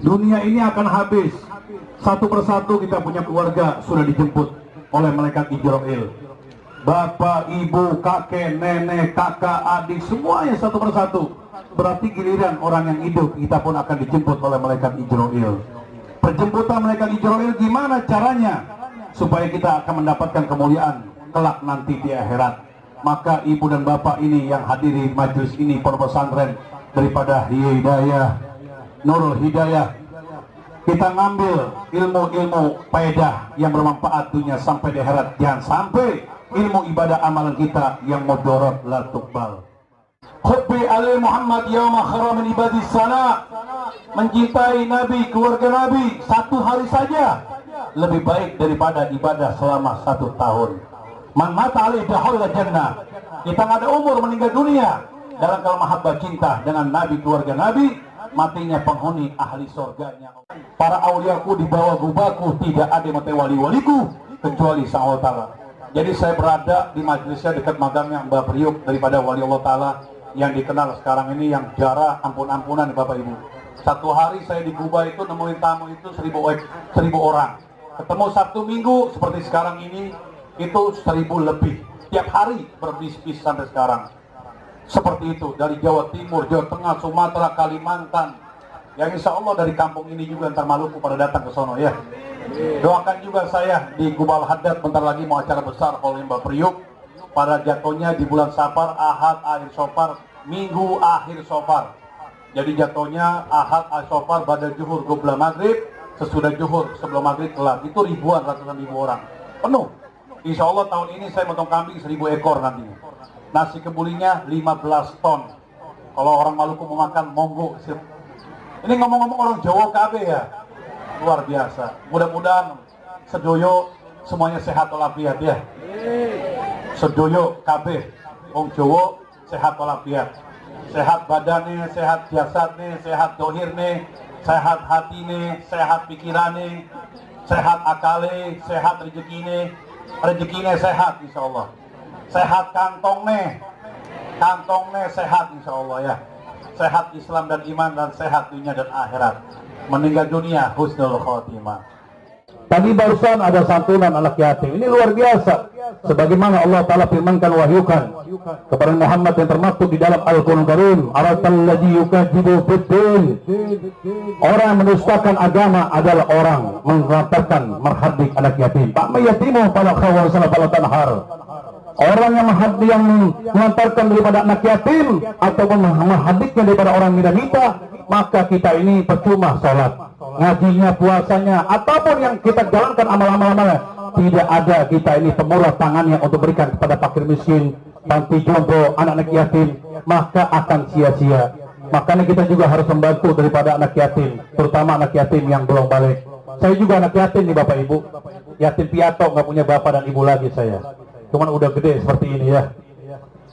Dunia ini akan habis. Satu persatu kita punya keluarga sudah dijemput oleh malaikat Israel. Bapak, ibu, kakek, nenek, kakak, adik, semuanya satu persatu. Berarti giliran orang yang hidup kita pun akan dijemput oleh malaikat Israel. Penjemputan malaikat Israel gimana caranya? Supaya kita akan mendapatkan kemuliaan kelak nanti di akhirat. Maka ibu dan bapak ini yang hadiri majelis ini, pondok pesantren daripada Hidayah, Nurul Hidayah, kita ngambil ilmu-ilmu faedah yang bermanfaat dunia sampai di akhirat. Jangan sampai ilmu ibadah amalan kita yang mudarat la tuqbal. Hubbi ali Muhammad yauma khara min ibadis sana. Mencintai Nabi, keluarga Nabi satu hari saja lebih baik daripada ibadah selama 1 tahun. Man mata alaihi dahul jannah. Kita nggak ada umur meninggal dunia dalam kalau mahabbah cinta dengan Nabi, keluarga Nabi, matinya penghuni ahli surganya. Para auliaku di bawah gubaku, tidak ada mati wali-waliku kecuali Sang Allah Ta'ala. Jadi saya berada di majelisnya dekat magamnya Mbah Priuk daripada wali Allah Ta'ala yang dikenal sekarang ini, yang jarah ampun-ampunan Bapak Ibu. Satu hari saya di Gubah itu nemuin tamu itu 1000 orang. Ketemu Sabtu Minggu seperti sekarang ini itu 1000 lebih. Tiap hari berbisnis sampai sekarang. Seperti itu dari Jawa Timur, Jawa Tengah, Sumatera, Kalimantan. Yang insya Allah dari kampung ini juga ntar Maluku pada datang ke sono ya. Doakan juga saya di Gubal Haddad bentar lagi mau acara besar oleh Mbak Priuk. Pada jatuhnya di bulan Safar, Ahad, akhir Safar, Minggu akhir Safar. Jadi jatuhnya Ahad, akhir Safar, pada Zuhur, Qobla Maghrib, sesudah Zuhur, sebelum Maghrib kelar. Itu ribuan, ratusan ribu orang. Penuh. Insya Allah tahun ini saya motong kambing 1000 ekor nantinya. Nasi kebulinya 15 ton. Kalau orang Maluku mau makan, monggo. Ini ngomong-ngomong orang Jawa KB ya. Luar biasa. Mudah-mudahan sedoyo semuanya sehat walafiat ya. Sedoyo KB, wong Jawa sehat walafiat. Sehat badannya, sehat jasadnya, sehat dohirnya, sehat hatinya, sehat pikirannya, sehat akale, sehat rezekinya sehat insya Allah. Sehat kantongnya sehat insya Allah ya. Sehat Islam dan iman dan sehat dunia dan akhirat. Meninggal dunia husnul khotimah. Tadi barusan ada santunan anak yatim. Ini luar biasa. Sebagaimana Allah Ta'ala firmankan, wahyukan kepada Muhammad yang termaktub di dalam Al-Quran Karim, aratalladzi yukadzibu fiddin. Orang yang mendustakan agama adalah orang mengatakan merhadik anak yatim. Pak mayatimu pada khawal salah pada tanhar. Orang yang mengantarkan daripada anak yatim ataupun menghadiknya daripada orang minta, maka kita ini percuma sholat, ngajinya, puasanya, ataupun yang kita jalankan amal-amal-amalnya. Tidak ada kita ini pemurah tangannya untuk berikan kepada fakir miskin, panti jompo, anak-anak yatim, maka akan sia-sia. Makanya kita juga harus membantu daripada anak yatim, terutama anak yatim yang belum balik. Saya juga anak yatim nih Bapak Ibu, yatim piatu, nggak punya bapak dan ibu lagi saya. Cuman udah gede seperti ini ya.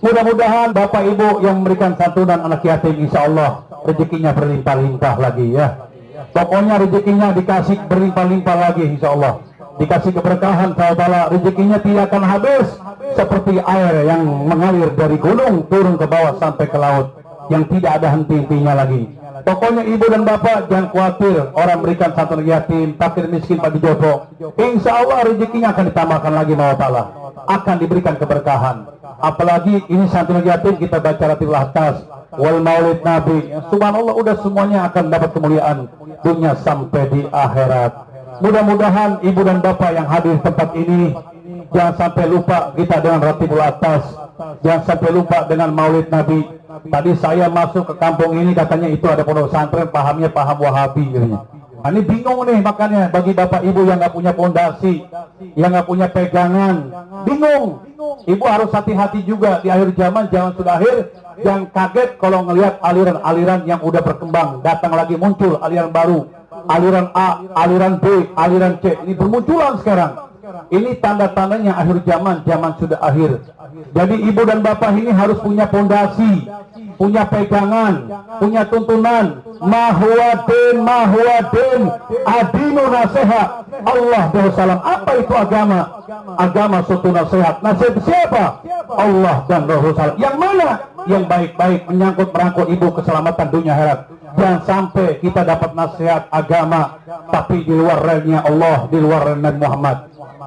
Mudah-mudahan Bapak Ibu yang memberikan santunan anak yatim, insya Allah rezekinya berlimpah-limpah lagi ya. Pokoknya rezekinya dikasih berlimpah-limpah lagi insya Allah. Dikasih keberkahan ta'ala, rezekinya tidak akan habis. Seperti air yang mengalir dari gunung turun ke bawah sampai ke laut, yang tidak ada henti-hentinya lagi. Pokoknya ibu dan bapak jangan khawatir orang berikan santunan yatim, fakir miskin, panti jompo. Insya Allah rezekinya akan ditambahkan lagi Allah Ta'ala. Akan diberikan keberkahan. Apalagi ini santunan yatim kita baca Ratil Atas wal maulid Nabi. Subhanallah, udah semuanya akan dapat kemuliaan dunia sampai di akhirat. Mudah-mudahan ibu dan bapak yang hadir di tempat ini jangan sampai lupa kita dengan Ratibul Atas, jangan sampai lupa dengan maulid Nabi. Tadi saya masuk ke kampung ini katanya itu ada pondok pesantren, pahamnya paham Wahabi katanya. Nah, ini bingung nih makanya bagi bapak ibu yang nggak punya pondasi, yang nggak punya pegangan, bingung. Ibu harus hati-hati juga di akhir zaman, jangan sudah akhir, jangan kaget kalau ngelihat aliran-aliran yang udah berkembang, datang lagi muncul aliran baru, aliran A, aliran B, aliran C, ini bermunculan sekarang. Ini tanda-tandanya akhir zaman, zaman sudah akhir. Jadi ibu dan bapak ini harus punya pondasi, punya pegangan, punya tuntunan. Mahwadin, adinu nasihat. Allah Salam. Apa itu agama? Agama suatu nasihat. Nasihat siapa? Allah dan Rasul. Yang mana? Yang baik-baik menyangkut merangkut ibu keselamatan dunia akhirat. Jangan sampai kita dapat nasihat agama tapi di luar relnya Allah, di luar rel Nabi Muhammad.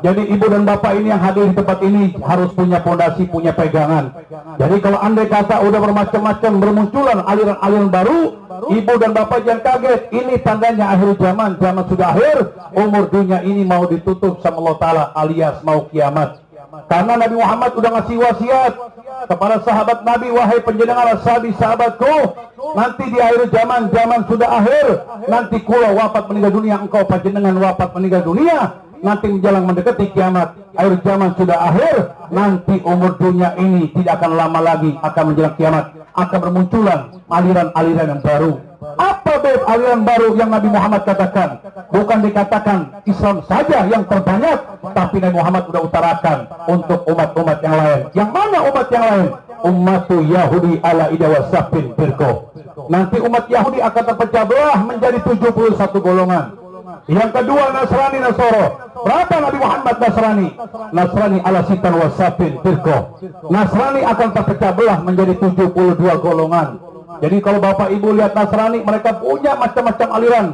Jadi ibu dan bapak ini yang hadir di tempat ini harus punya pondasi, punya pegangan. Jadi kalau andai kata udah bermacam-macam bermunculan aliran-aliran baru, ibu dan bapak jangan kaget. Ini tandanya akhir zaman, zaman sudah akhir. Umur dunia ini mau ditutup sama Allah Ta'ala alias mau kiamat. Karena Nabi Muhammad udah ngasih wasiat kepada sahabat Nabi, wahai penjenengan ashabi sahabatku, nanti di akhir zaman, zaman sudah akhir, nanti kula wafat meninggal dunia, engkau panjenengan wafat meninggal dunia, nanti menjelang mendekati kiamat, akhir zaman sudah akhir, nanti umur dunia ini tidak akan lama lagi akan menjelang kiamat, akan bermunculan aliran-aliran yang baru. Apa aliran baru yang Nabi Muhammad katakan? Bukan dikatakan Islam saja yang terbanyak, tapi Nabi Muhammad sudah utarakan untuk umat-umat yang lain. Yang mana umat yang lain? Ummatu Yahudi ala ida wasafin firqah. Nanti umat Yahudi akan terpecah belah menjadi 71 golongan. Yang kedua Nasrani Nasoro. Berapa Nabi Muhammad Nasrani? Nasrani ala sitan wasafin firqah. Nasrani akan terpecah belah menjadi 72 golongan. Jadi kalau bapak ibu lihat Nasrani, mereka punya macam-macam aliran.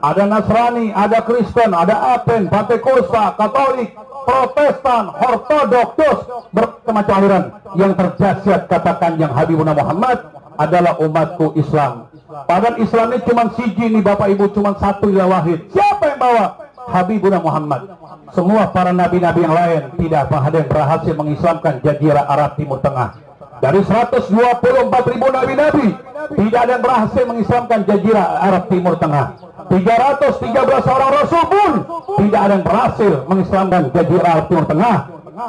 Ada Nasrani, ada Kristen, ada Aten, Pentakosta, Katolik, Protestan, Ortodoks, bermacam aliran. Yang terdahsyat katakan yang Habibuna Muhammad adalah umatku Islam. Padahal Islam ini cuma siji nih bapak ibu, cuma satu ilah wahid. Siapa yang bawa? Habibuna Muhammad. Semua para nabi-nabi yang lain tidak ada yang berhasil mengislamkan jazirah Arab Timur Tengah. Dari 124.000 nabi-nabi, tidak ada yang berhasil mengislamkan jazirah Arab Timur Tengah. 313 orang rasul pun tidak ada yang berhasil mengislamkan jazirah Arab Timur Tengah.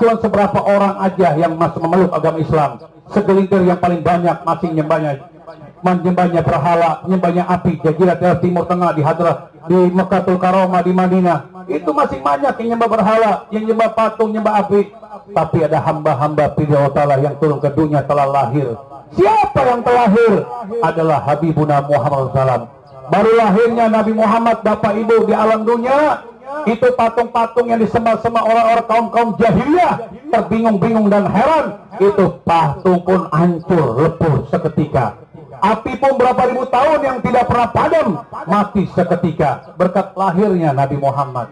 Cuma seberapa orang aja yang masih memeluk agama Islam. Segelintir yang paling banyak masih menyembahnya berhala, menyembahnya api, jazirah Arab Timur Tengah di Hadrah, di Mekkatul Karomah, di Madinah. Itu masih banyak yang nyembah berhala, yang nyembah patung, nyembah api. Tapi ada hamba-hamba Allah Ta'ala yang turun ke dunia telah lahir. Siapa yang telah lahir? Adalah Habibuna Muhammad SAW. Baru lahirnya Nabi Muhammad, bapak ibu, di alam dunia. Itu patung-patung yang disembah-sembah orang-orang kaum-kaum jahiliyah terbingung-bingung dan heran. Itu patung pun hancur, lebur seketika. Api pun berapa ribu tahun yang tidak pernah padam, mati seketika berkat lahirnya Nabi Muhammad.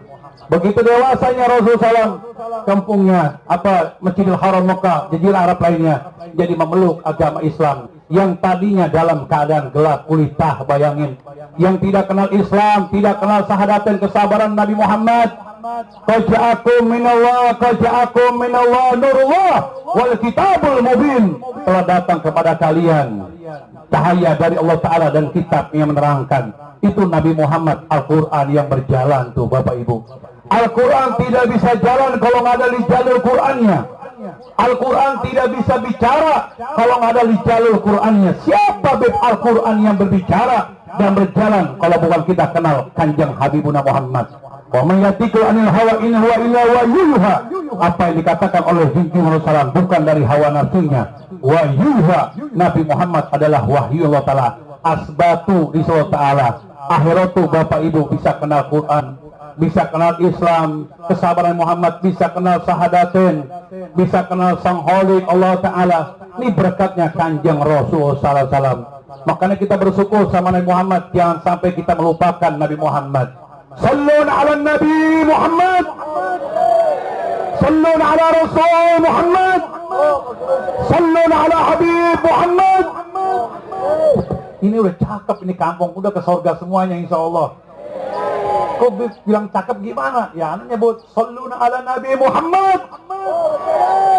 Begitu dewasanya Rasulullah SAW, kampungnya Masjidil Haram Mekah, jazirah Arab lainnya, jadi memeluk agama Islam. Yang tadinya dalam keadaan gelap gulita, bayangin, yang tidak kenal Islam, tidak kenal sahadatain kesabaran Nabi Muhammad. Qaja'akum minallah nurullah wal kitabul mubin. Telah datang kepada kalian cahaya dari Allah Ta'ala dan kitab yang menerangkan. Itu Nabi Muhammad, Al-Quran yang berjalan tuh bapak ibu. Al-Quran tidak bisa jalan kalau nggak ada jalur Qurannya. Al-Quran tidak bisa bicara kalau nggak ada jalur Qurannya. Siapa Al-Quran yang berbicara dan berjalan kalau bukan kita kenal Kanjeng Habibuna Muhammad? Wa may yatiku anil hawa in huwa illa wahyuha. Apa yang dikatakan oleh Junjungan Rasulullah bukan dari hawa nafsunya. Wahyuha. Nabi Muhammad adalah wahyu Allah Ta'ala. Asbatu di Allah Ta'ala. Akhiratu bapak ibu bisa kenal Quran, bisa kenal Islam, kesabaran Muhammad, bisa kenal sahadatain, bisa kenal Sang Holik Allah Ta'ala. Ini berkatnya Kanjeng Rasul Sallallahu Alaihi Wasallam. Makanya kita bersyukur sama Nabi Muhammad, jangan sampai kita melupakan Nabi Muhammad. Salluna ala Nabi Muhammad, salluna ala Rasul Muhammad, salluna ala Habib Muhammad. Ini udah cakep, ini kampung udah ke surga semuanya insya Allah. Kok bilang cakep gimana? Ya nyebut salluna ala Nabi Muhammad.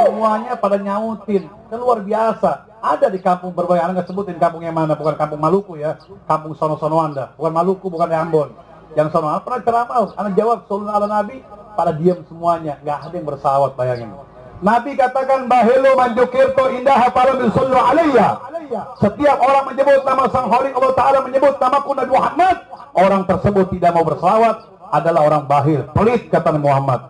Semuanya pada nyautin. Kan luar biasa. Ada di kampung berbagai, anda nggak sebutin kampungnya mana, bukan kampung Maluku ya, kampung sono-sono Anda, bukan Maluku, bukan Ambon. Yang sono pernah ceramah, anda jawab salluna ala Nabi, pada diam semuanya, nggak ada yang bersawat, bayangin. Nabi katakan bahelu manjukirto indah hafalam sallu alaiya. Setiap orang menyebut nama Sang Holik Allah Ta'ala, menyebut namaku Nabi Muhammad, orang tersebut tidak mau bersalawat adalah orang bahil, pelit kata Nabi Muhammad.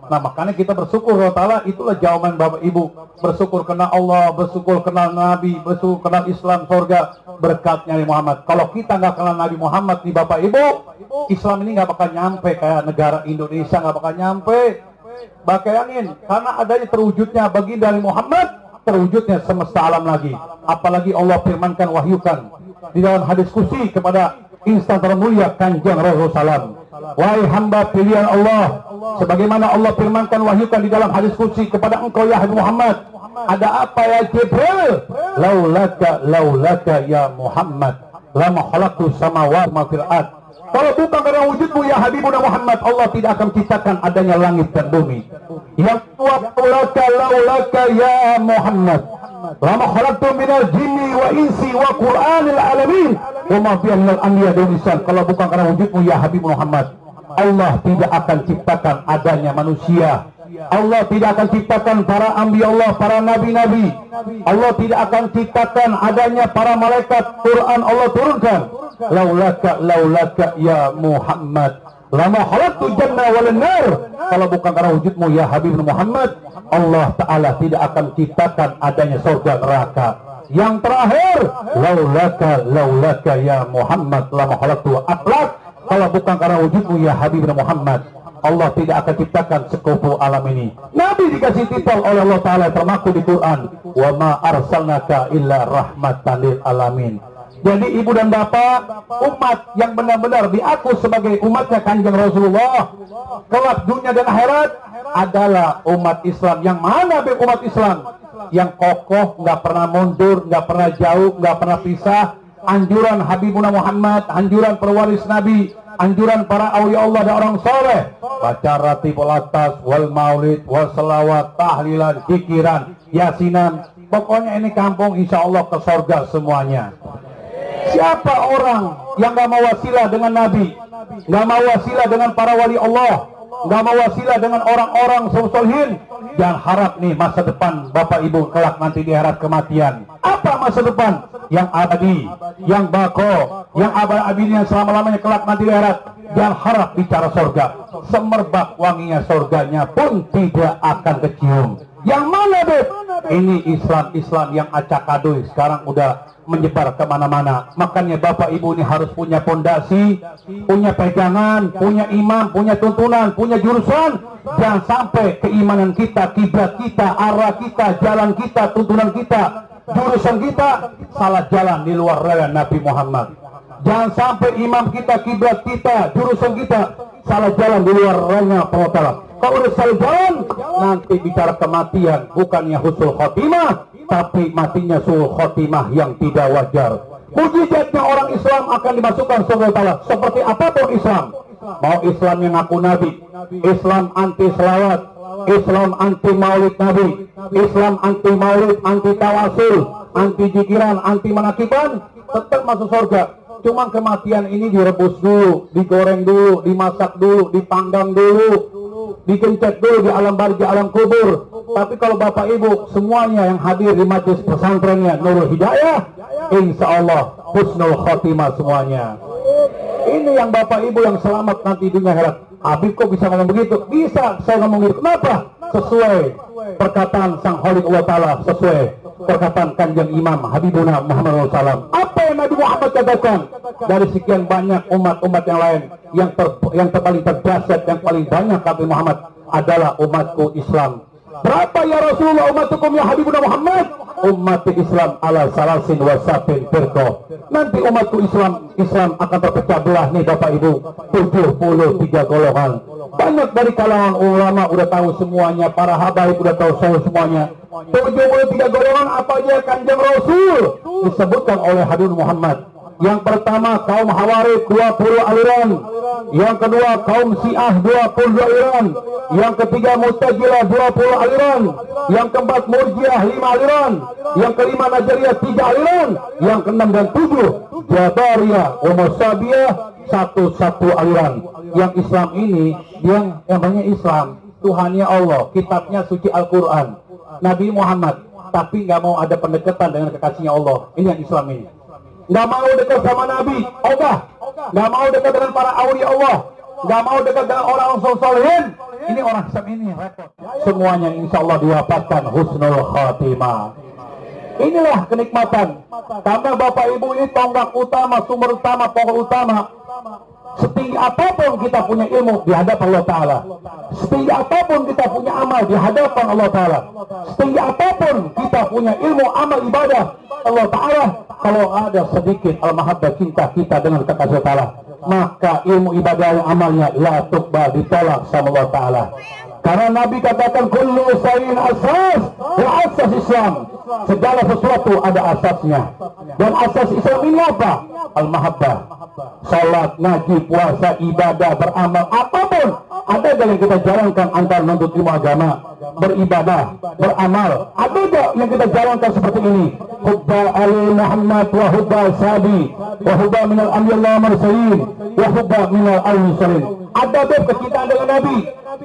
Nah makanya kita bersyukur Allah Ta'ala, itulah jawaban bapak ibu. Bersyukur kenal Allah, bersyukur kenal Nabi, bersyukur kenal Islam, surga, berkatnya Nabi Muhammad. Kalau kita nggak kenal Nabi Muhammad nih bapak ibu, Islam ini nggak bakal nyampe kayak negara Indonesia, nggak bakal nyampe. Bayangin, karena adanya terwujudnya baginda Nabi Muhammad, terwujudnya semesta alam lagi. Apalagi Allah firmankan, wahyukan di dalam hadis kursi kepada insan termulia Kanjeng Rasul Salam. Wahai hamba pilihan Allah, sebagaimana Allah firmankan, wahyukan di dalam hadis kursi kepada engkau ya Muhammad, ada apa ya Jibril? Laulaka ya Muhammad lama khalaqtu samawati wa fil ard. Kalau bukan karena wujudmu ya Habibuna Muhammad, Allah tidak akan ciptakan adanya langit dan bumi. Yang laulaka ya Muhammad lama khalaqtu minal jinni wa insi wa qur'anil alamin wa ma fiha minal anbiya wal insan. Kalau bukan karena wujudmu ya Habib Muhammad, Allah tidak akan ciptakan adanya manusia. Allah tidak akan ciptakan para ambi Allah, para nabi-nabi. Allah tidak akan ciptakan adanya para malaikat. Quran Allah turunkan, laulaka ya Muhammad lama khalaqtu janna wal nar. Kalau bukan karena wujudmu ya Habib Muhammad, Allah Ta'ala tidak akan ciptakan adanya surga neraka. Yang terakhir, laulaka ya Muhammad lama khalaqtu akhlak. Kalau bukan karena wujudmu ya Habib Muhammad, Allah tidak akan ciptakan sekufu alam ini. Nabi dikasih titel oleh Allah Ta'ala termaktub di Quran, wa ma arsalnaka illa rahmatan lil alamin. Jadi ibu dan bapak, umat yang benar-benar diaku sebagai umatnya Kanjeng Rasulullah kelak dunia dan akhirat adalah umat Islam. Yang mana umat Islam? Yang kokoh, nggak pernah mundur, nggak pernah jauh, nggak pernah pisah. Anjuran Habibuna Muhammad, anjuran pewaris Nabi, anjuran para awliya Allah dan orang soleh, baca ratibul atas, wal maulid, wal selawat, tahlilan, zikiran, yasinan. Pokoknya ini kampung insya Allah ke surga semuanya. Siapa orang yang gak mau wasilah dengan Nabi, gak mau wasilah dengan para wali Allah, gak mau wasilah dengan orang-orang solihin, jangan harap nih masa depan Bapak Ibu kelak nanti di akhirat kematian. Apa masa depan? Yang abadi, yang bako, yang abadi, yang selama-lamanya kelak nanti di akhirat. Jangan harap bicara surga, semerbak wanginya surganya pun tidak akan kecium. Yang mana Beb? Ini Islam yang acak adui sekarang udah menyebar kemana-mana. Makanya Bapak Ibu ini harus punya fondasi, punya pegangan, punya imam, punya tuntunan, punya jurusan. Jangan sampai keimanan kita, kiblat kita, arah kita, jalan kita, tuntunan kita, jurusan kita salah jalan di luar raya Nabi Muhammad. Jangan sampai imam kita, kiblat kita, jurusan kita salah jalan di luar raya Allah. Kalau udah salah jalan, nanti bicara kematian bukannya husnul khotimah, tapi matinya sul khotimah yang tidak wajar. Mujizatnya orang Islam akan dimasukkan surga Allah. Seperti apapun Islam, mau Islam yang ngaku Nabi, Islam anti selawat, Islam anti maulid Nabi, Islam anti maulid, anti tawasul, anti jikiran, anti manakiban, tetap masuk surga. Cuma kematian ini direbus dulu, digoreng dulu, dimasak dulu, dipanggang dulu, dikencet dulu di alam barzah, alam kubur. Tapi kalau Bapak Ibu semuanya yang hadir di majelis pesantrennya Nurul Hidayah, insya Allah husnul khotimah semuanya. Ini yang Bapak Ibu yang selamat nanti dunia akhirat. Habib kok bisa ngomong begitu? Bisa saya ngomong gitu. Kenapa? Sesuai perkataan Sang Khalik Allah Ta'ala, sesuai perkataan Kanjeng Imam Habibuna Muhammad SAW. Apa yang Nabi Muhammad katakan? Dari sekian banyak umat-umat yang lain, yang paling terdahsyat, yang paling banyak Nabi Muhammad adalah umatku Islam. Berapa ya Rasulullah umatku ya Habibuna Muhammad? Umat Islam ala salasin wasafin firqah. Nanti umatku Islam akan terpecah belah nih Bapak Ibu, 73 golongan. Banyak dari kalangan ulama udah tahu semuanya, para habaib udah tahu semuanya. 73 golongan apa aja Kanjeng Rasul disebutkan oleh Habib Muhammad. Yang pertama kaum Hawarij 20 aliran, yang kedua kaum Syiah 22 aliran, yang ketiga Mu'tazilah 20 aliran, yang keempat Murji'ah 5 aliran, yang kelima Najriyah 3 aliran, yang keenam dan 7 Jabariyah wa Mu'tazilah 1 aliran. Yang Islam ini yang namanya Islam, Tuhannya Allah, kitabnya suci Al-Quran, Nabi Muhammad, tapi nggak mau ada pendekatan dengan kekasihnya Allah. Ini yang Islam ini. Nggak mau dekat sama Nabi, nggak mau dekat dengan para awliya Allah, nggak mau dekat dengan orang-orang solihin. Ini orang Islam ini repot. Semuanya insya Allah diwafatkan husnul khatimah. Inilah kenikmatan. Karena Bapak Ibu ini tonggak utama, sumber utama, pokok utama. setinggi apapun kita punya ilmu di hadapan Allah Ta'ala, setinggi apapun kita punya amal di hadapan Allah Ta'ala, setinggi apapun kita punya ilmu, amal, ibadah Allah Ta'ala, kalau ada sedikit al-mahabbah, cinta kita dengan kekasih Ta'ala, maka ilmu ibadah yang amalnya la tuqbal, ditolak sama Allah Ta'ala. Karena Nabi katakan kullu sayin asas wa asas Islam, segala sesuatu ada asasnya, dan asas Islam ini apa? Al-mahabbah. Salat, ngaji, puasa, ibadah, beramal, apapun ada yang kita jalankan antara menuntut ilmu agama, beribadah, beramal, ada yang kita jalankan seperti ini. Hubba Ali Muhammad wa hubba Sabi wa hubba minal anbiya mursalin wa hubba minal al-mursalin. Ada kecintaan dengan Nabi,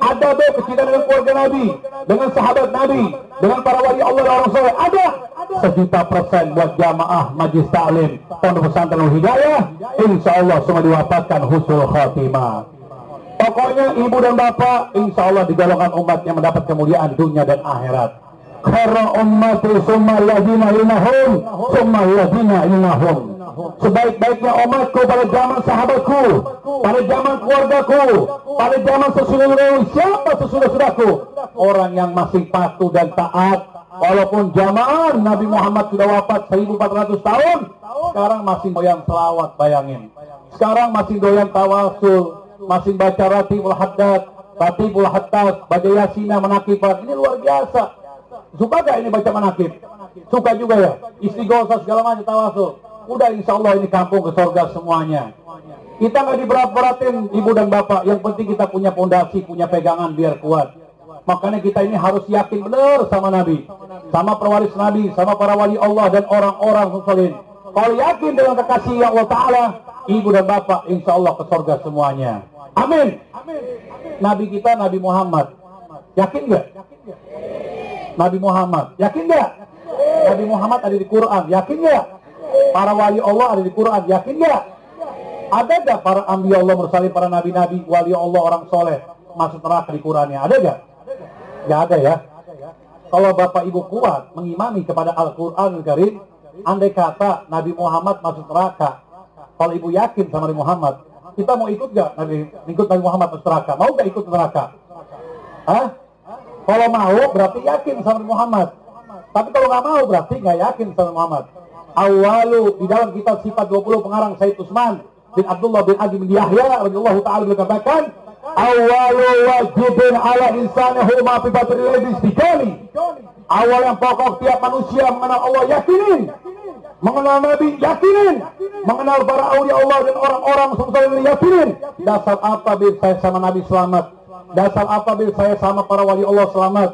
ada kecintaan dengan keluarga Nabi, dengan sahabat Nabi, dengan para wali Allah dan orang soleh. Ada 100% buat jamaah majlis ta'lim Pondok Pesantren Hidayah. Insya Allah semua diwafatkan husnul khatimah. Pokoknya ibu dan bapak insya Allah digolongkan umat yang mendapat kemuliaan dunia dan akhirat. Karena ummati summa ladina inahum summa ladina inahum. Sebaik-baiknya umatku pada zaman sahabatku, pada zaman keluargaku, pada zaman sesudah. Siapa sesudah-sudahku? Orang yang masih patuh dan taat. Walaupun zaman Nabi Muhammad sudah wafat 1400 tahun, sekarang masih doyan selawat, bayangin. Sekarang masih doyan tawasul, masih baca ratibul haddad, ratibul hattas, baca yasinah, menakifat. Ini luar biasa. Suka gak ini baca manakib? Suka juga ya? Istighosah segala macam, tawasul. Udah insya Allah ini kampung ke surga semuanya. Kita nggak diberat-beratin ibu dan bapak. Yang penting kita punya pondasi, punya pegangan biar kuat. Makanya kita ini harus yakin benar sama Nabi, sama pewaris Nabi, sama para wali Allah dan orang-orang muslimin. Kalau yakin dengan kekasih Allah Ta'ala, ibu dan bapak insya Allah ke surga semuanya. Amin. Nabi kita Nabi Muhammad, yakin nggak? Nabi Muhammad, yakin nggak? Nabi Muhammad ada di Quran, yakin nggak? Para wali Allah ada di Quran, yakin nggak? Ada nggak para ambiya Allah mursalin, para nabi-nabi, wali Allah, orang soleh masuk neraka di Qurannya? Ada nggak? Nggak ada ya. Kalau bapak ibu kuat mengimani kepada Al-Quran Al-Karim, andai kata Nabi Muhammad masuk neraka, kalau ibu yakin sama Nabi Muhammad, kita mau ikut nggak ikut Nabi Muhammad masuk neraka? Mau nggak ikut neraka? Hah? Kalau mau berarti yakin sama Nabi Muhammad. Tapi kalau nggak mau berarti nggak yakin sama Nabi Muhammad. Awalu di dalam kitab sifat 20 pengarang Said Utsman bin Abdullah bin Adi bin Yahya radhiyallahu taala berkatakan, awalu wajibin ala insanihi ma fi batri istijali. Awal yang pokok tiap manusia mengenal Allah, yakinin. Mengenal Nabi, yakinin. Mengenal para aulia Allah dan orang-orang soleh, yakinin. Dasar apa bil saya sama Nabi selamat? Dasar apa bil saya sama para wali Allah selamat?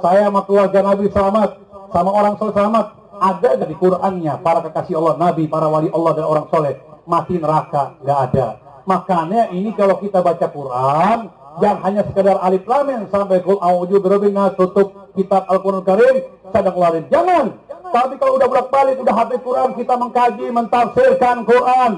Saya sama keluarga Nabi selamat, sama orang soleh selamat. Ada di Qur'annya para kekasih Allah, Nabi, para wali Allah dan orang soleh mati neraka? Nggak ada. Makanya ini kalau kita baca Quran, jangan hanya sekedar alif lam mim sampai qul a'udzu birabbin nas, tutup kitab Al-Qur'an Karim, sedang keluarin. Jangan. Tapi kalau udah bolak-balik, udah hafid Quran, kita mengkaji, mentafsirkan Quran.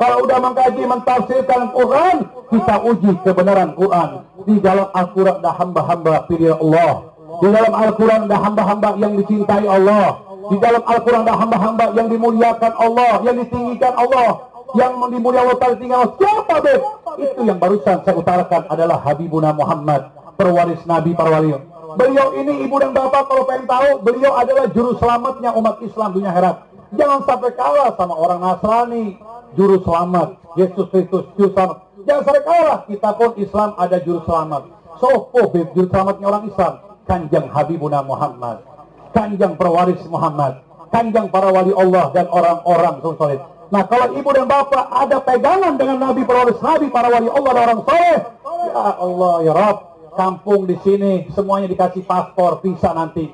Kalau udah mengkaji, mentafsirkan Quran, kita uji kebenaran Quran. Di dalam Al-Quran ada hamba-hamba pilih Allah. Di dalam Al-Quran ada hamba-hamba yang dicintai Allah. Di dalam Al-Quran ada hamba-hamba yang dimuliakan Allah, yang ditinggikan Allah. Yang dimuliakan Allah tinggal siapa beb? Itu yang barusan saya utarakan adalah Habibuna Muhammad, pewaris Nabi, para wali. Beliau ini ibu dan bapak kalau pengen tahu, beliau adalah juru selamatnya umat Islam dunia akhirat. Jangan sampai kalah sama orang Nasrani, juru selamat Yesus Kristus, juru selamat. Jangan sampai kalah, kita pun Islam ada juru selamat. Sopo beb juru selamatnya orang Islam? Kanjeng Habibuna Muhammad, kanjeng pewaris Muhammad, kanjeng para wali Allah dan orang-orang soleh. Nah kalau ibu dan bapak ada pegangan dengan Nabi, pewaris Nabi, para wali Allah dan orang soleh, ya Allah ya Rabb, kampung di sini semuanya dikasih paspor, visa nanti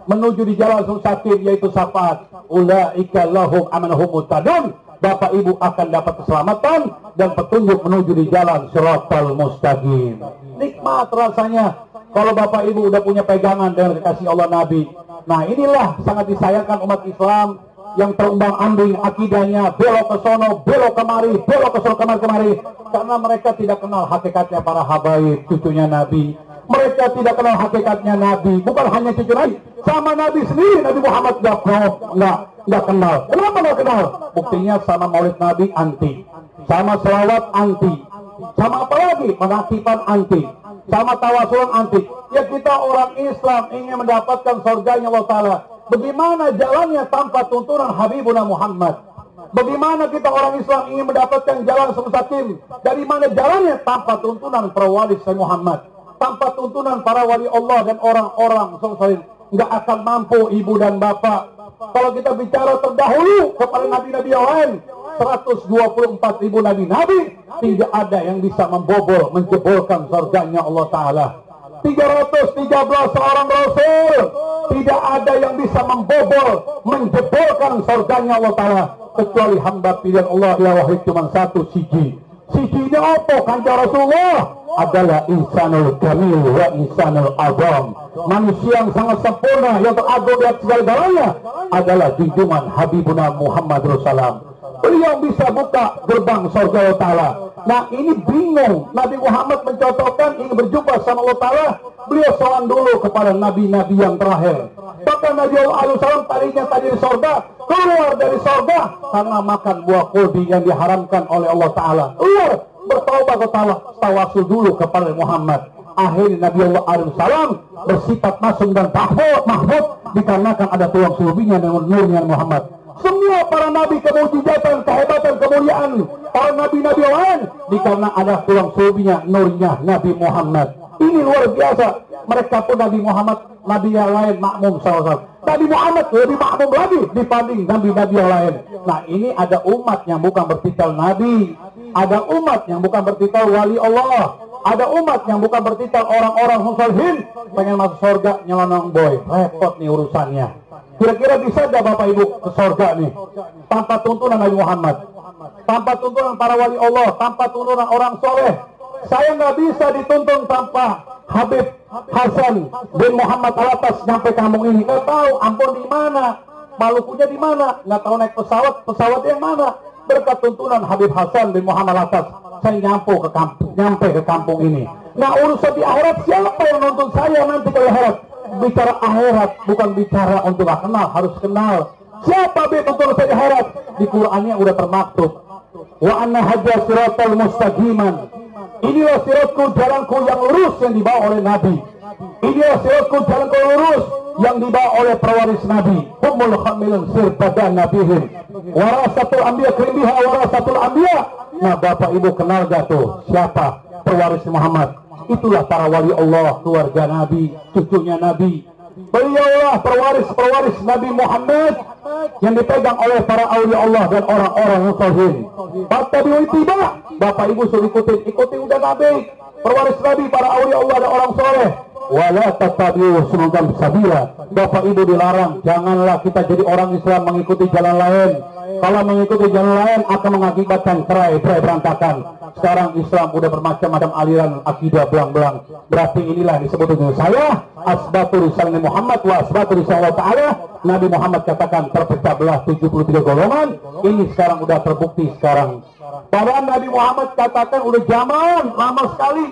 menuju di jalan mustaqim yaitu syafaat. Ulaika lahum amanahum muhtadun. Bapak ibu akan dapat keselamatan dan petunjuk menuju di jalan siratal mustaqim. Nikmat rasanya kalau bapak ibu udah punya pegangan dengan kekasih Allah Nabi. Nah inilah sangat disayangkan umat Islam yang terumbang ambing akidahnya, belok ke sono, belok kemari, belok ke sono kemari, karena mereka tidak kenal hakikatnya para habaib, cucunya Nabi. Mereka tidak kenal hakikatnya Nabi, bukan hanya cucu Nabi, sama Nabi sendiri, Nabi Muhammad nggak kenal. Kenapa nggak kenal? Buktinya sama Maulid Nabi anti, sama selawat anti, sama apa lagi? Mengakipan anti, sama tawasulan anti. Ya kita orang Islam ingin mendapatkan surganya Allah Ta'ala. Bagaimana jalannya tanpa tuntunan Habibuna Muhammad? Bagaimana kita orang Islam ingin mendapatkan jalan mustaqim? Dari mana jalannya? Tanpa tuntunan para wali Sayyid Muhammad, tanpa tuntunan para wali Allah dan orang-orang soleh. Nggak akan mampu ibu dan bapak. Kalau kita bicara terdahulu kepada nabi-nabi yang lain, 124 ribu nabi-nabi, tidak ada yang bisa membobol, menjebolkan surganya Allah Ta'ala. 313 seorang Rasul, tidak ada yang bisa membobol, menjebolkan surganya Allah Ta'ala, kecuali hamba pilihan Allah yang wahid cuma satu, siji. Sijinya apa? Kanjeng Rasulullah adalah insanul kamil wa insanul azam, manusia yang sangat sempurna, yang teragung di atas segala-galanya adalah junjungan Habibuna Muhammad Rasulullah. Beliau bisa buka gerbang surga Allah Ta'ala. Nah ini bingung, Nabi Muhammad mencontohkan ingin berjumpa sama Allah Ta'ala, beliau soal dulu kepada nabi-nabi yang terakhir. Bahkan Nabi SAW tadinya tadi di surga, keluar dari surga karena makan buah kuldi yang diharamkan oleh Allah Ta'ala. Keluar, bertaubat ke Allah, tawasul dulu kepada Muhammad. Akhirnya Nabi SAW bersifat masum dan mahmud dikarenakan ada tulang sulbinya dengan nurnya Muhammad. Semua para nabi kemujizatan, kehebatan, kemuliaan para nabi-nabi lain dikarenakan ada tulang sulbinya nurnya Nabi Muhammad. Ini luar biasa. Mereka pun Nabi Muhammad, nabi yang lain makmum SAW. Nabi Muhammad lebih makmum lagi dibanding nabi-nabi yang lain. Nah ini ada umat yang bukan bertitel nabi, ada umat yang bukan bertitel wali Allah, ada umat yang bukan bertitel orang-orang salihin, pengen masuk surga nyelonong boy. Repot nih urusannya. Kira-kira bisa gak Bapak Ibu ke surga nih tanpa tuntunan Nabi Muhammad, tanpa tuntunan para wali Allah, tanpa tuntunan orang soleh? Saya nggak bisa dituntun tanpa Habib Hasan bin Muhammad Alatas sampai kampung ini. Nggak tahu Ambon di mana, Malukunya di mana, nggak tahu naik pesawat yang mana. Berkat tuntunan Habib Hasan bin Muhammad Alatas, saya nyampe ke kampung ini. Nah urusan di akhirat, siapa yang nonton saya nanti ke akhirat? Bicara akhirat bukan bicara untuk kenal, harus kenal. Siapa yang nonton saya di akhirat? Di Qur'annya udah termaktub. Wa anna hadza siratal mustaqiman. Inilah siratku, jalanku yang lurus yang dibawa oleh Nabi. Inilah siratku, jalanku lurus yang dibawa oleh pewaris Nabi. Humul khamilun sirbadan nabihim. Warasatul anbiya krimbiha warasatul anbiya. Nah Bapak Ibu kenal gak tuh siapa pewaris Muhammad? Itulah para wali Allah, keluarga Nabi, cucunya Nabi. Beliaulah pewaris Nabi Muhammad yang dipegang oleh para awliya Allah dan orang-orang musalhin. Fattabi'u tiba, Bapak Ibu suruh ikuti udah Nabi, pewaris Nabi, para awliya Allah dan orang soleh. Wala tattabi'u sunnatan sabila. Bapak Ibu dilarang, janganlah kita jadi orang Islam mengikuti jalan lain. Kalau mengikuti jalan lain akan mengakibatkan cerai berantakan. Sekarang Islam udah bermacam-macam aliran akidah belang-belang. Berarti inilah disebut dengan saya asbatul risalah Muhammad wa asbatul risalah Ta'ala. Nabi Muhammad katakan terpecah belah 73 golongan. Ini sekarang udah terbukti sekarang. Padahal Nabi Muhammad katakan udah zaman lama sekali.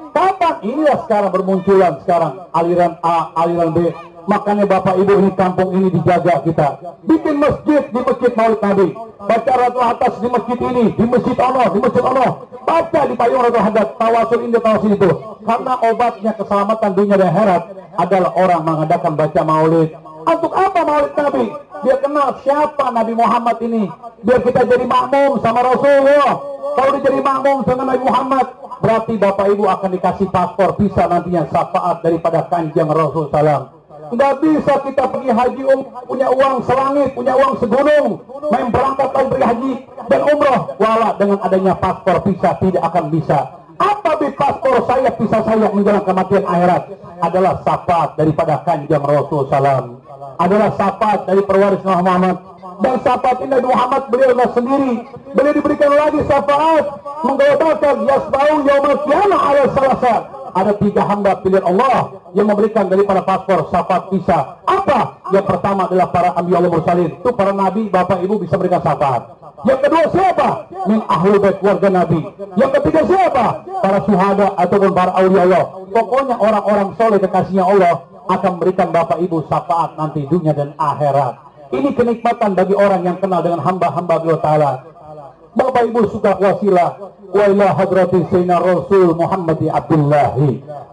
Kapan? Inilah sekarang bermunculan sekarang aliran A, aliran B. Makanya Bapak Ibu ini kampung ini dijaga kita. Bikin masjid di masjid Maulid Nabi. Baca Ratul Atas di masjid ini, di masjid Allah, di masjid Allah. Baca di payung Ratul Haddad, tawasul ini, tawasul itu. Karena obatnya keselamatan dunia dan akhirat adalah orang mengadakan baca Maulid. Untuk apa Maulid Nabi? Biar kenal siapa Nabi Muhammad ini. Biar kita jadi makmum sama Rasulullah. Kalau dia jadi makmum sama Nabi Muhammad, berarti Bapak Ibu akan dikasih paspor visa nantinya syafaat daripada Kanjeng Rasul Sallam. Nggak bisa kita pergi haji punya uang selangit, punya uang segunung, main berangkat dan pergi haji dan umroh. Wala dengan adanya paspor visa tidak akan bisa. Apa paspor saya, visa saya menjelang kematian akhirat adalah syafaat daripada Kanjeng Rasul Sallam, adalah syafaat dari pewaris Muhammad. Dan syafaat ini Nabi Muhammad beliau sendiri. Beliau diberikan lagi syafaat menggelodakan yasbau yaumul qiyamah ala salasa. Ada 3 hamba pilihan Allah yang memberikan daripada paspor syafaat visa. Apa? Yang pertama adalah para anbiya Allah mursalin. Itu para nabi, Bapak Ibu bisa berikan syafaat. Yang kedua siapa? Min ahlul bait, keluarga Nabi. Yang ketiga siapa? Para syuhada ataupun para awliya Allah. Pokoknya orang-orang soleh kekasihnya Allah akan memberikan Bapak Ibu syafaat nanti dunia dan akhirat. Ini kenikmatan bagi orang yang kenal dengan hamba-hamba Allah Ta'ala. Bapak Ibu suka wasilah wa ila hadrati sayyidina Rasul Muhammad Abdullah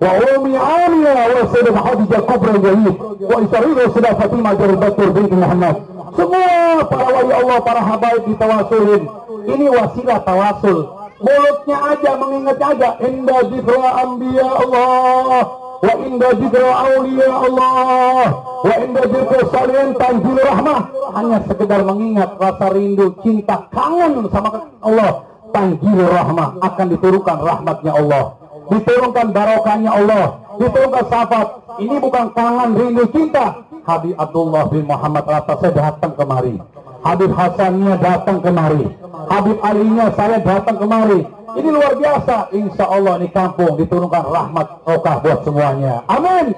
wa umi Amina wa sayyidah Khadijah Kubra Jalil wa isariru sayyidah Fatimah Jarbatur binti Muhammad. Semua para wali Allah, para habaib ditawasulin. Ini wasilah tawasul. Mulutnya aja, mengingatnya aja. Inda zikra anbiya Allah wa inda zikra awliya Allah wa inda zikra salihin tanjil rahmah. Hanya sekedar mengingat rasa rindu, cinta, kangen sama Allah. Tanjil rahmah, akan diturunkan rahmatnya Allah, diturunkan barokahnya Allah, diturunkan syafaat. Ini bukan kangen, rindu, cinta. Habib Abdullah bin Muhammad Rata saya datang kemari, Habib Hasannya datang kemari, Habib Alinya saya datang kemari. Ini luar biasa. Insya Allah di kampung diturunkan rahmat barokah buat semuanya. Amin.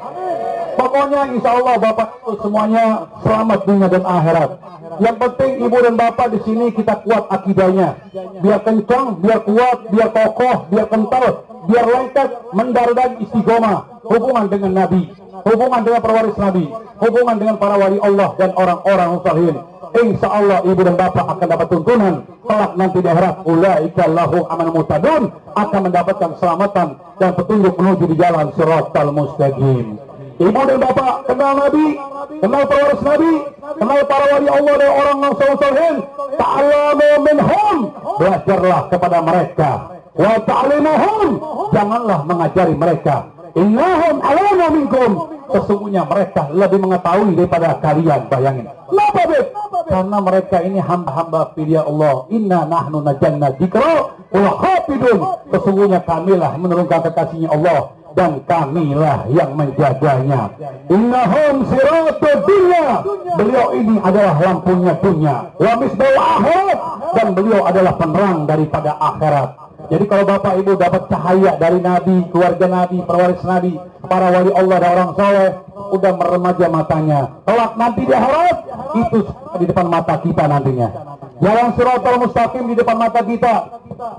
Pokoknya insya Allah Bapak semuanya selamat dunia dan akhirat. Yang penting Ibu dan Bapak di sini kita kuat akidahnya, biar kencang, biar kuat, biar kokoh, biar kental, biar lengket, mendarah dan istiqomah. Hubungan dengan Nabi, hubungan dengan pewaris Nabi, hubungan dengan para wali Allah dan orang-orang salihin. Insya Allah Ibu dan Bapak akan dapat tuntunan kelak nanti di akhirat. Ulaika lahum aman mutadun, akan mendapatkan keselamatan dan petunjuk menuju di jalan siratal mustaqim. Ibu dan Bapak kenal Nabi, kenal pewaris Nabi, kenal para wali Allah dan orang yang salihin. Ta'alamu minhum, belajarlah kepada mereka. Wa ta'limuhum, janganlah mengajari mereka. Innahum alamu minkum, sesungguhnya mereka lebih mengetahui daripada kalian. Bayangin. Kenapa, Beb? Karena mereka ini hamba-hamba pilihan Allah. Inna nahnu najanna dzikra wa hafidun, sesungguhnya kamilah menurunkan kekasihnya Allah dan kamilah yang menjaganya. Innahum siratud dunya, beliau ini adalah lampunya dunia. Wa misbahul akhirat, dan beliau adalah penerang daripada akhirat. Jadi kalau Bapak Ibu dapat cahaya dari Nabi, keluarga Nabi, pewaris Nabi, para wali Allah dan orang soleh, udah meremaja matanya. Kelak nanti di akhirat, itu di depan mata kita nantinya. Jalan siratal mustaqim di depan mata kita.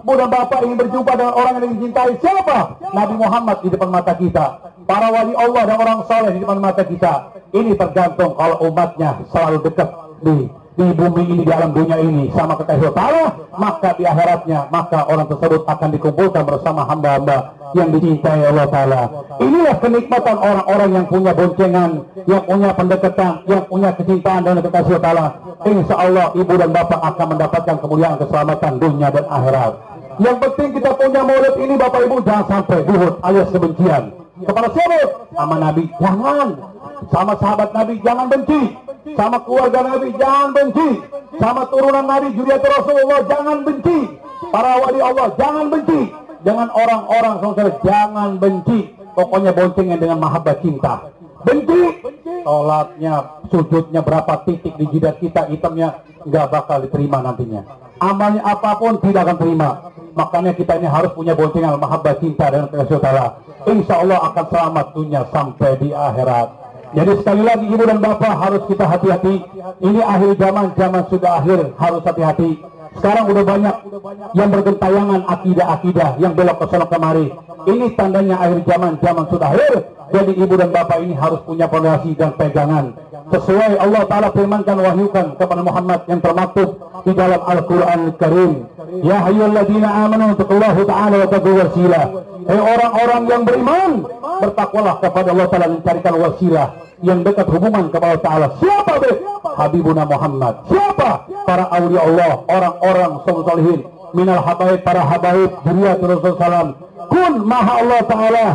Mudah Bapak ingin berjumpa dengan orang yang dicintai. Siapa? Nabi Muhammad di depan mata kita. Para wali Allah dan orang soleh di depan mata kita. Ini tergantung kalau umatnya selalu dekat di bumi ini, di alam dunia ini sama kekasih Allah, maka di akhiratnya maka orang tersebut akan dikumpulkan bersama hamba-hamba yang dicintai Allah Ta'ala. Inilah kenikmatan orang-orang yang punya boncengan, yang punya pendekatan, yang punya kecintaan dengan kekasih Allah. Insya Allah Ibu dan Bapak akan mendapatkan kemuliaan, keselamatan dunia dan akhirat. Yang penting kita punya maulid ini Bapak Ibu, jangan sampai buhut alias kebencian. Kepada siapa? Sama Nabi jangan, sama sahabat Nabi jangan benci, sama keluarga Nabi jangan benci, sama turunan Nabi Juriyatul Rasulullah jangan benci, para wali Allah jangan benci, dengan orang-orang saudara jangan benci. Pokoknya boncengnya dengan mahabbah cinta. Benci, sholatnya, sujudnya berapa titik di jidat kita, hitamnya nggak bakal diterima nantinya. Amalnya apapun tidak akan terima. Makanya kita ini harus punya boncengan mahabbah cinta dengan kekasih Allah. Insya Allah akan selamat dunia sampai di akhirat. Jadi sekali lagi Ibu dan Bapak harus kita hati-hati. Ini akhir zaman, zaman sudah akhir, harus hati-hati. Sekarang udah banyak yang bergentayangan akidah-akidah yang belok ke sana kemari. Ini tandanya akhir zaman, zaman sudah akhir. Jadi Ibu dan Bapak ini harus punya fondasi dan pegangan. Sesuai Allah Ta'ala firmankan, wahyukan kepada Muhammad yang termaktub di dalam Al-Quran Al-Karim. Ya ayyuhalladzina amanu taqullaha ta'ala wa taqul wasilah. Hei orang-orang yang beriman, bertakwalah kepada Allah Ta'ala dan carikan wasilah yang dekat hubungan kepada Allah Ta'ala. Siapa deh? Habibuna Muhammad. Siapa? Para awliya Allah, orang-orang salihin, minal habaib, para habaib, Juriyatul Rasulullah. Kun maha Allah Ta'ala,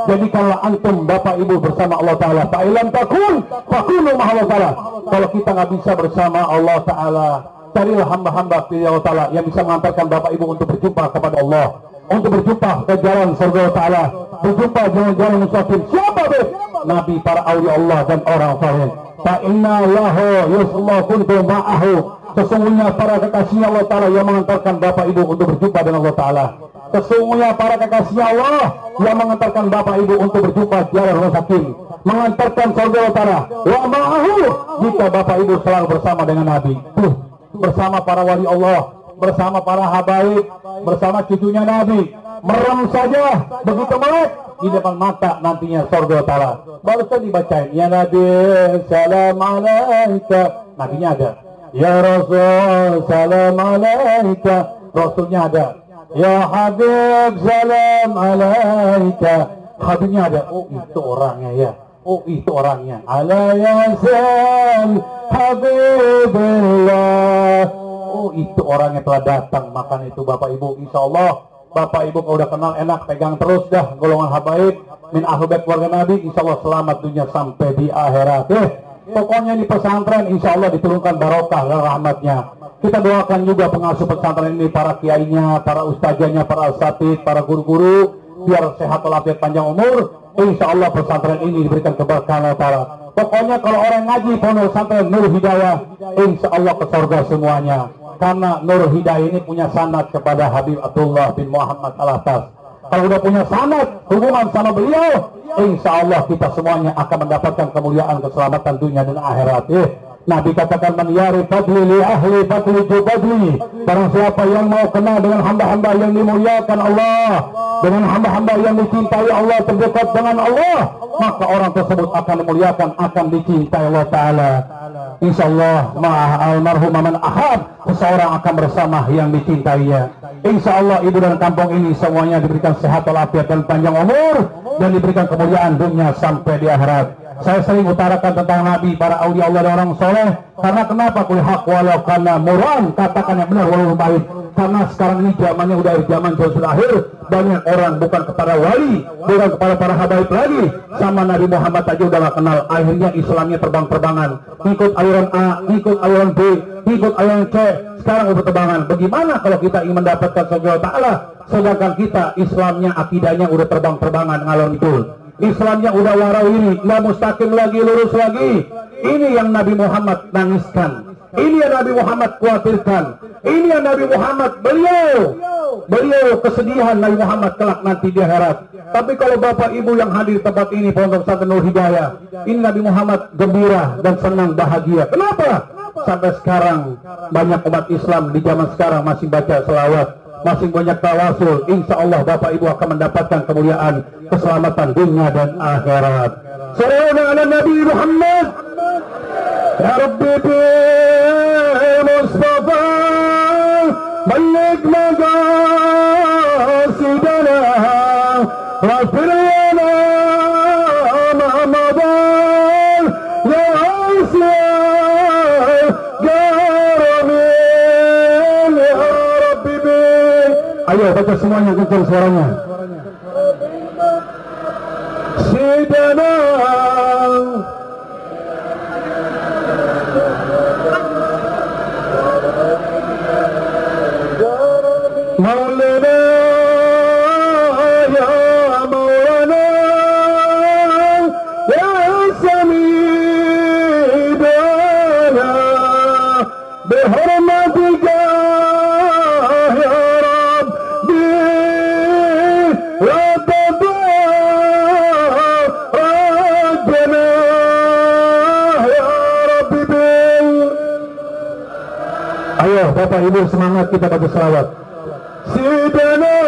jadikanlah antum Bapak Ibu bersama Allah Ta'ala. Fa'ilam takun fakunu maha Allah Ta'ala. Kalau kita nggak bisa bersama Allah Ta'ala, carilah hamba-hamba pilih Allah Ta'ala yang bisa mengantarkan Bapak Ibu untuk berjumpa kepada Allah, untuk berjumpa ke jalan surga Allah Ta'ala, berjumpa jalan-jalan mustaqim. Siapa deh? Nabi, para awliya Allah dan orang saleh. Fa'inna lahu yusma kuntum ma'ahu, sesungguhnya para kekasih Allah Ta'ala yang mengantarkan Bapak Ibu untuk berjumpa dengan Allah Ta'ala. Sesungguhnya para kekasih Allah yang mengantarkan Bapak Ibu untuk berjumpa jalan mustaqim, mengantarkan surga Allah Ta'ala. Wa ma'ahu, jika Bapak Ibu selalu bersama dengan Nabi, bersama para wali Allah, bersama para habaib, bersama cucunya Nabi, merem saja begitu melek di depan mata nantinya surga Ta'ala. Baru saja dibacain, ya Nabi salam alaika, nabinya ada, ya Rasul salam alaika, Rasulnya ada. Ya Habib salam alaika. Habibnya ada. Oh itu orangnya ya. Oh itu orangnya. Ala yazal Habibillah. Oh itu orangnya telah datang. Makan itu Bapak Ibu. Insya Allah Bapak Ibu kalau udah kenal enak, pegang terus dah golongan habaib min ahlul keluarga Nabi, insya Allah selamat dunia sampai di akhirat. Pokoknya di pesantren insya Allah diturunkan barokah dan rahmatnya. Kita doakan juga pengasuh pesantren ini, para kiainya, para ustazahnya, para asatidz, para guru-guru, biar sehat walafiat panjang umur. Insya Allah pesantren ini diberikan keberkahan Allah. Pokoknya kalau orang ngaji pondok pesantren Nur Hidayah, insya Allah ke surga semuanya. Karena Nur Hidayah ini punya sanad kepada Habib Abdullah bin Muhammad Al-Atas. Kalau udah punya sanad, hubungan sama beliau, insya Allah kita semuanya akan mendapatkan kemuliaan, keselamatan dunia dan akhirat. Nabi katakan, man yari fadli li ahli fadli jubadli. Barang siapa yang mau kenal dengan hamba-hamba yang dimuliakan Allah, dengan hamba-hamba yang dicintai Allah, terdekat dengan Allah, maka orang tersebut akan dimuliakan, akan dicintai Allah Ta'ala. Insyaallah ma'al marhum man ahab, seseorang akan bersama yang dicintainya. Insyaallah ibu dan kampung ini semuanya diberikan sehat walafiat dan panjang umur, dan diberikan kemuliaan dunia sampai di akhirat. Saya sering utarakan tentang Nabi, para aulia Allah dan orang soleh. Karena kenapa? Kul haq walau kana muran, katakan yang benar walau baik. Karena sekarang ini zamannya udah zaman sudah akhir, banyak orang bukan kepada wali, bukan kepada para habaib lagi, sama Nabi Muhammad aja udah gak kenal. Akhirnya Islamnya terbang-terbangan, ikut aliran A, ikut aliran B, ikut aliran C, sekarang udah terbangan. Bagaimana kalau kita ingin mendapatkan surga Ta'ala, sedangkan kita Islamnya, akidahnya udah terbang-terbangan ngalor itu. Islamnya udah warau ini, nggak mustaqim lagi, lurus lagi. Ini yang Nabi Muhammad nangiskan, ini yang Nabi Muhammad khawatirkan, ini yang Nabi Muhammad beliau kesedihan Nabi Muhammad kelak nanti di akhirat. Tapi kalau Bapak Ibu yang hadir tempat ini, Pondok Pesantren Nur Hidayah, ini Nabi Muhammad gembira dan senang bahagia. Kenapa? Sampai sekarang banyak umat Islam di zaman sekarang masih baca selawat, masih banyak tawasul. Insya Allah Bapak Ibu akan mendapatkan kemuliaan, keselamatan dunia dan akhirat. Sallallahu ala Nabi Muhammad. Ya Rabbi bi Mustafa balligh maqasidana waghfir lana ma madan ya Asya ya Ramin ya Rabbi bi. Ayo baca semuanya, kencang suaranya. Sidana Maulana ya Maulana ya Samidana bihurmatika ya Rabbi wa tabarrakna ya Rabbi. Ayo Bapak Ibu semangat, kita baca selawat. Sidana